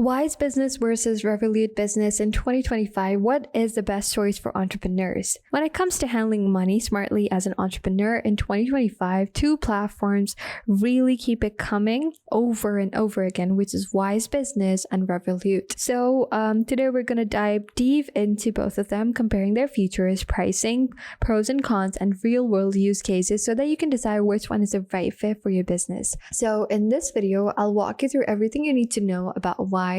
Wise Business versus Revolut Business in 2025. What is the best choice for entrepreneurs? When it comes to handling money smartly as an entrepreneur in 2025, two platforms really keep it coming over and over again, which is Wise Business and Revolut. So today we're going to dive deep into both of them, comparing their features, pricing, pros and cons, and real-world use cases so that you can decide which one is the right fit for your business. So in this video, I'll walk you through everything you need to know about Wise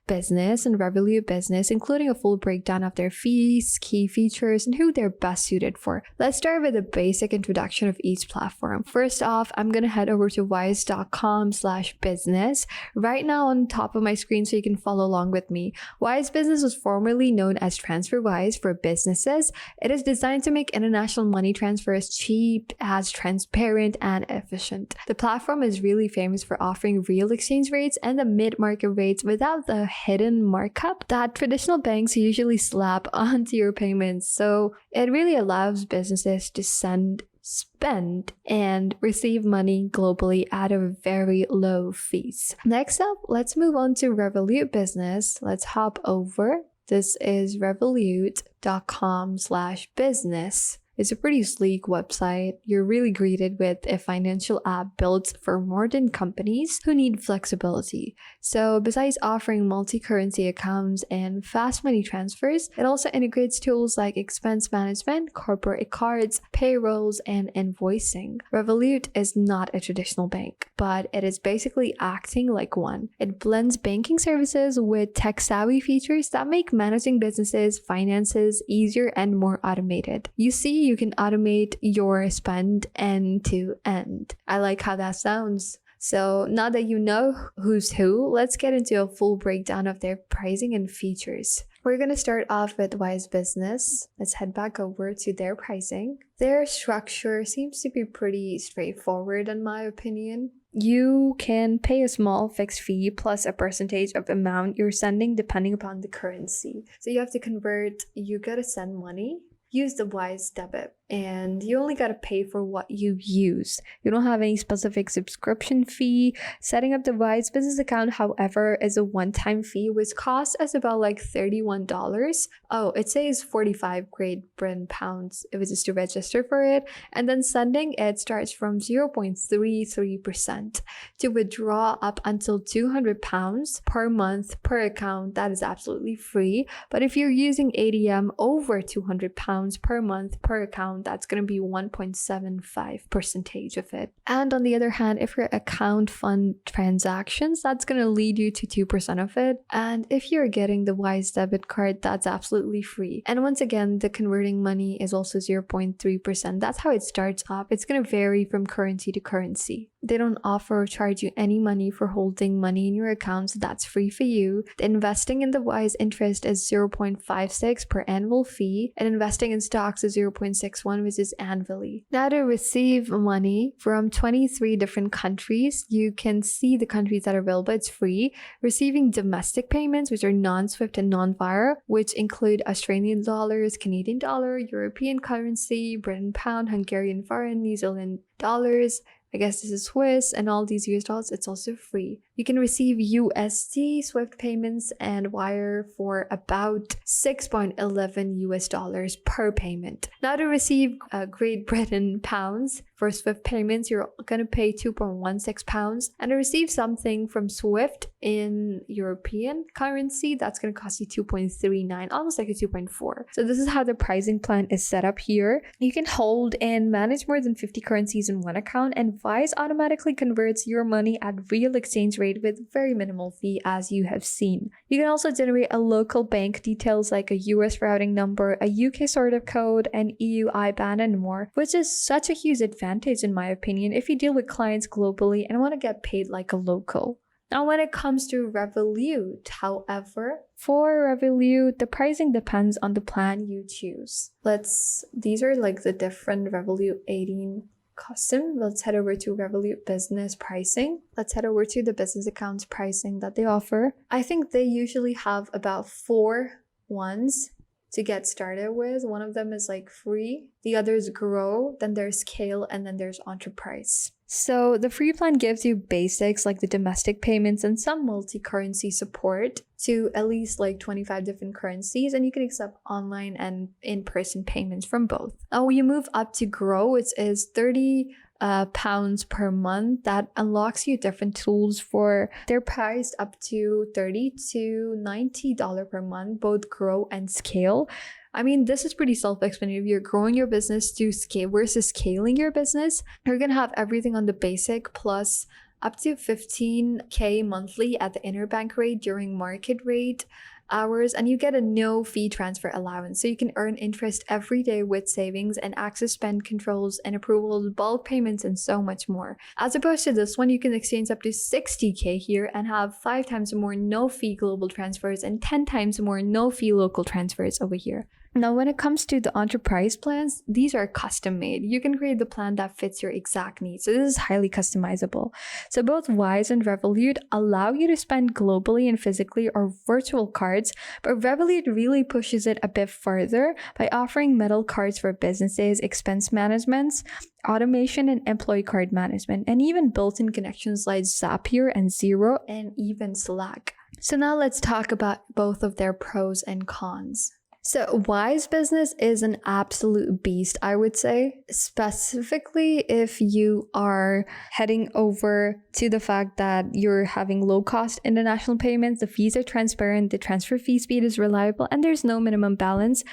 Business and Revolut Business, including a full breakdown of their fees, key features, and who they're best suited for. Let's start with a basic introduction of each platform. First off, I'm going to head over to wise.com/business right now on top of my screen so you can follow along with me. Wise Business was formerly known as TransferWise for businesses. It is designed to make international money transfers cheap, as transparent, and efficient. The platform is really famous for offering real exchange rates and the mid-market rates without the hidden markup that traditional banks usually slap onto your payments. So it really allows businesses to send, spend, and receive money globally at a very low fees. Next up, let's move on to Revolut Business. Let's hop over. This is revolut.com/business. It's a pretty sleek website. You're really greeted with a financial app built for modern companies who need flexibility. So besides offering multi-currency accounts and fast money transfers, it also integrates tools like expense management, corporate cards, payrolls, and invoicing. Revolut is not a traditional bank, but it is basically acting like one. It blends banking services with tech-savvy features that make managing businesses' finances easier and more automated. You see, you can automate your spend end to end. I like how that sounds. So now that you know who's who, let's get into a full breakdown of their pricing and features. We're going to start off with Wise Business. Let's head back over to their pricing. Their structure seems to be pretty straightforward in my opinion. You can pay a small fixed fee plus a percentage of amount you're sending depending upon the currency. So you have to convert, you gotta send money, use the Wise debit, and you only got to pay for what you use. You don't have any specific subscription fee. Setting up the Wise Business account, however, is a one-time fee, which costs us about like $31. Oh, it says 45 Great Britain pounds if it's just to register for it. And then sending, it starts from 0.33%. To withdraw up until £200 per month per account, that is absolutely free. But if you're using ATM over £200 per month per account, that's going to be 1.75% of it. And on the other hand, if your account fund transactions, that's going to lead you to 2% of it. And if you're getting the Wise debit card, that's absolutely free. And once again, the converting money is also 0.3%. That's how it starts up. It's going to vary from currency to currency. They don't offer or charge you any money for holding money in your account, so that's free for you. The investing in the Wise interest is 0.56 per annual fee, and investing in stocks is 0.61, which is annually. Now to receive money from 23 different countries, you can see the countries that are available. It's free. Receiving domestic payments, which are non-SWIFT and non-wire, which include Australian dollars, Canadian dollar, European currency, Britain pound, Hungarian forint, New Zealand dollars, I guess this is Swiss, and all these US dollars, it's also free. You can receive USD SWIFT payments and wire for about $6.11 per payment. Now to receive Great Britain pounds for SWIFT payments, you're going to pay £2.16. And to receive something from SWIFT in European currency, that's going to cost you 2.39, almost like a 2.4. So this is how the pricing plan is set up here. You can hold and manage more than 50 currencies in one account, and Wise automatically converts your money at real exchange rate with very minimal fee, as you have seen. You can also generate a local bank details like a US routing number, a UK sort of code, an EU IBAN, and more, which is such a huge advantage in my opinion if you deal with clients globally and want to get paid like a local. Now when it comes to Revolut, however, for Revolut, the pricing depends on the plan you choose. These are like the different Revolut 18 custom. Let's head over to Revolut Business pricing. Let's head over to the business accounts pricing that they offer. I think they usually have about 4 ones to get started with. One of them is like free, the other is grow, then there's scale, and then there's enterprise. So the free plan gives you basics like the domestic payments and some multi-currency support to at least like 25 different currencies, and you can accept online and in-person payments from both. Now you move up to grow, which is 30 pounds per month. That unlocks you different tools they're priced up to $30 to $90 per month, both grow and scale. I mean, this is pretty self-explanatory. If you're growing your business to scale versus scaling your business, you're gonna have everything on the basic plus up to 15K monthly at the interbank rate during market rate hours, and you get a no fee transfer allowance, so you can earn interest every day with savings and access spend controls and approvals, bulk payments, and so much more. As opposed to this one, you can exchange up to 60K here and have 5 times more no fee global transfers and 10 times more no fee local transfers over here. Now, when it comes to the enterprise plans, these are custom made. You can create the plan that fits your exact needs. So this is highly customizable. So both Wise and Revolut allow you to spend globally and physically or virtual cards, but Revolut really pushes it a bit further by offering metal cards for businesses, expense management, automation, and employee card management, and even built-in connections like Zapier and Xero and even Slack. So now let's talk about both of their pros and cons. So Wise Business is an absolute beast, I would say, specifically if you are heading over to the fact that you're having low cost international payments, the fees are transparent, the transfer fee speed is reliable, and there's no minimum balance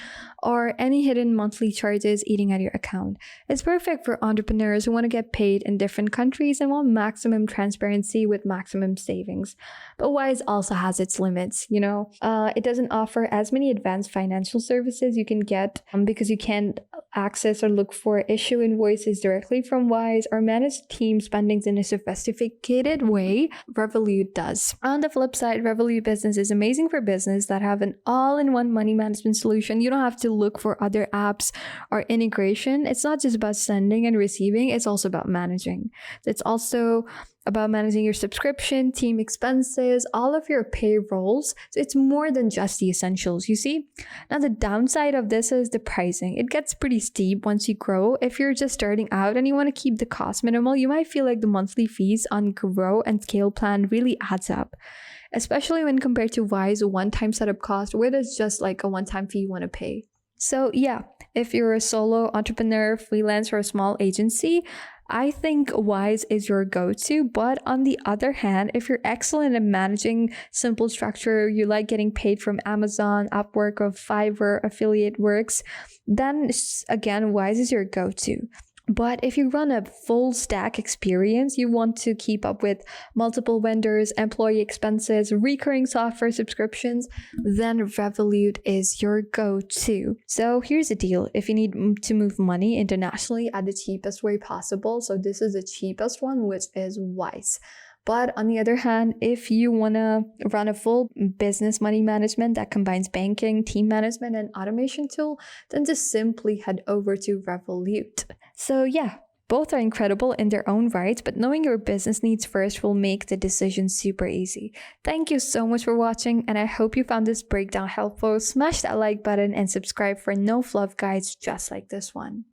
or any hidden monthly charges eating at your account. It's perfect for entrepreneurs who want to get paid in different countries and want maximum transparency with maximum savings. But Wise also has its limits, it doesn't offer as many advanced financial services you can get because you can't access or look for issue invoices directly from Wise or manage team spendings in a sophisticated way. Revolut does. On the flip side, Revolut Business is amazing for business that have an all-in-one money management solution. You don't have to look for other apps or integration. It's not just about sending and receiving, it's also about managing. It's also about managing your subscription, team expenses, all of your payrolls. So it's more than just the essentials, you see? Now, the downside of this is the pricing. It gets pretty steep once you grow. If you're just starting out and you want to keep the cost minimal, you might feel like the monthly fees on Grow and Scale plan really adds up, especially when compared to Wise one-time setup cost, where there's just like a one-time fee you want to pay. So yeah, if you're a solo entrepreneur, freelancer, or a small agency, I think Wise is your go-to. But on the other hand, if you're excellent at managing simple structure, you like getting paid from Amazon, Upwork, or Fiverr, affiliate works, then again, Wise is your go-to. But if you run a full stack experience, you want to keep up with multiple vendors, employee expenses, recurring software subscriptions, then Revolut is your go-to. So here's the deal. If you need to move money internationally at the cheapest way possible, so this is the cheapest one, which is Wise. But on the other hand, if you want to run a full business money management that combines banking, team management, and automation tool, then just simply head over to Revolut. So yeah, both are incredible in their own right, but knowing your business needs first will make the decision super easy. Thank you so much for watching, and I hope you found this breakdown helpful. Smash that like button and subscribe for no fluff guides just like this one.